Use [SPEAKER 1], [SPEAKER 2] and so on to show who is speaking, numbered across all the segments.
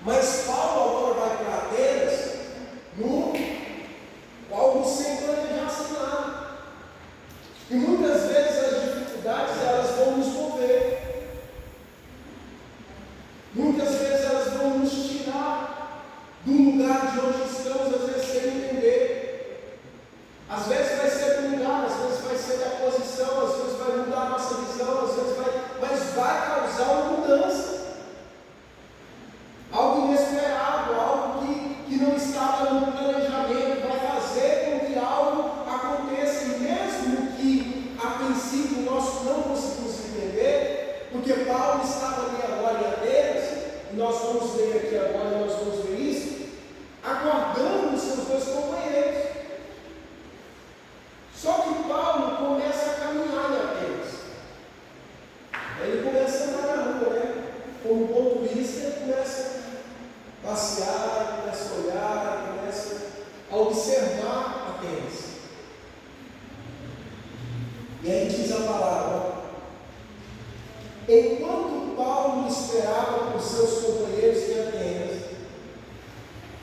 [SPEAKER 1] Mas Paulo agora vai para Atenas no algo sem planejar nada. E muitas vezes as dificuldades elas vão nos mover. Muitas vezes elas vão nos tirar do lugar de onde estamos, às vezes sem entender. Às vezes vai ser do lugar, às vezes vai ser da posição, às vezes vai mudar a nossa visão, às vezes mas vai causar uma mudança. Algo inesperado, algo que não estava no planejamento, vai fazer com que algo aconteça, e mesmo que a princípio nós não conseguimos entender, porque Paulo estava ali agora em Atenas, e nós vamos ler aqui agora, nós vamos ver isso, aguardando os seus dois companheiros. Só que Paulo começa a caminhar em Atenas. Ele começa a andar na rua, né? Como bom turista, ele começa a passear, começa a olhar, começa a observar Atenas. E aí diz a palavra: enquanto Paulo esperava por seus companheiros em Atenas,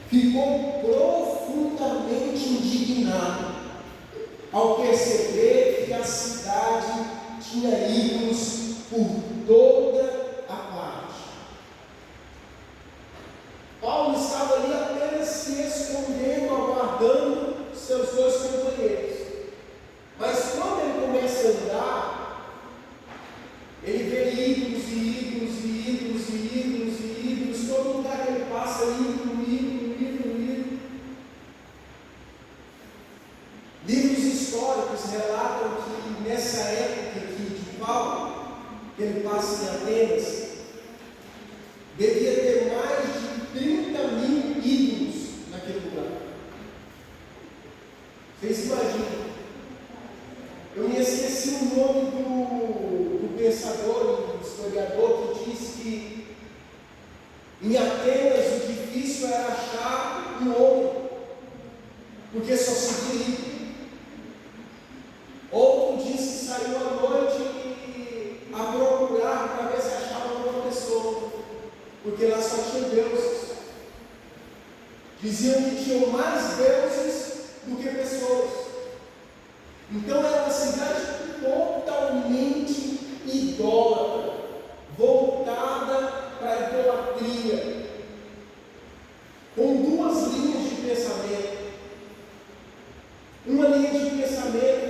[SPEAKER 1] ficou profundamente indignado ao perceber que a cidade tinha ídolos por toda a parte. Paulo estava ali apenas se escondendo, aguardando seus dois companheiros. Mas quando ele começa a andar, ele vê ídolos e ídolos e ídolos e ídolos e ídolos, todo lugar que ele passa, ídolo, ídolo, ídolo, ídolo. Livros históricos relatam que nessa época aqui de Paulo, que ele passa em Atenas, devia ter mais de 30.000 ídolos naquele lugar. Vocês imaginam? Eu me esqueci o nome do pensador, do historiador, que disse que em Atenas o difícil era achar um homem, porque só se via ídolo. Outro disse que saiu à noite a procurar para ver se achava uma pessoa, porque lá só tinha deuses. Diziam que tinham mais deuses do que pessoas. Então era uma cidade totalmente idólatra, voltada para a idolatria, com duas linhas de pensamento. Uma linha de pensamento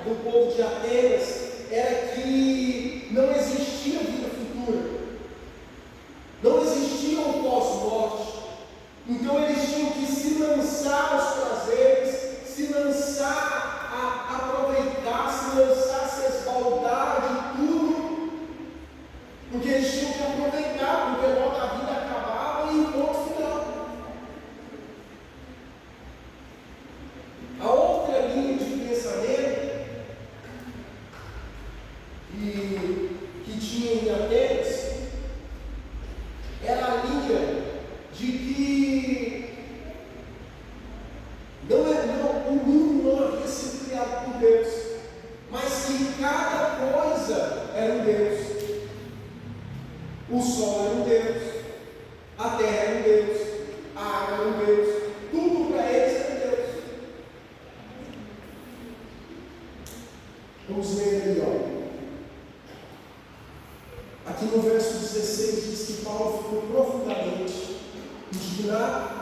[SPEAKER 1] do povo de Atenas era que não existia vida futura, não existia um pós-morte. Então eles tinham que se lançar aos prazeres, se lançar a aproveitar, se lançar a se esbaldar de tudo, porque eles tinham que aproveitar, porque logo a vida acabava e ponto final. A outra linha de pensamento que tinha em Atenas era a linha de que o mundo não havia sido criado por Deus, mas que cada coisa era um Deus. O sol era um Deus, a terra era um Deus, a água era um Deus, tudo para eles era um Deus. Vamos ler ali, ó. Aqui no verso 16 diz que Paulo ficou profundamente indignado.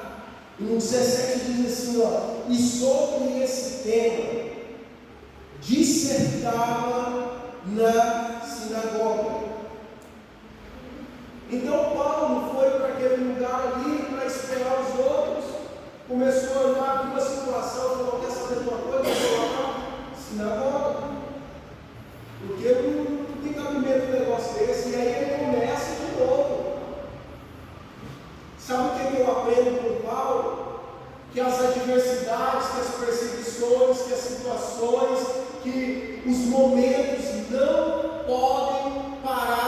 [SPEAKER 1] E no 17 diz assim, ó: e sobre esse tema dissertava na sinagoga. Então Paulo foi para aquele lugar ali para esperar os outros, começou a andar, viu a situação, falou: quer saber de uma coisa? Eu vou lá na sinagoga, porque eu não tenho cabimento um negócio desse. E aí ele começa de novo. Sabe o que eu aprendo com Paulo? Que as adversidades, que as perseguições, que as situações, que os momentos não podem parar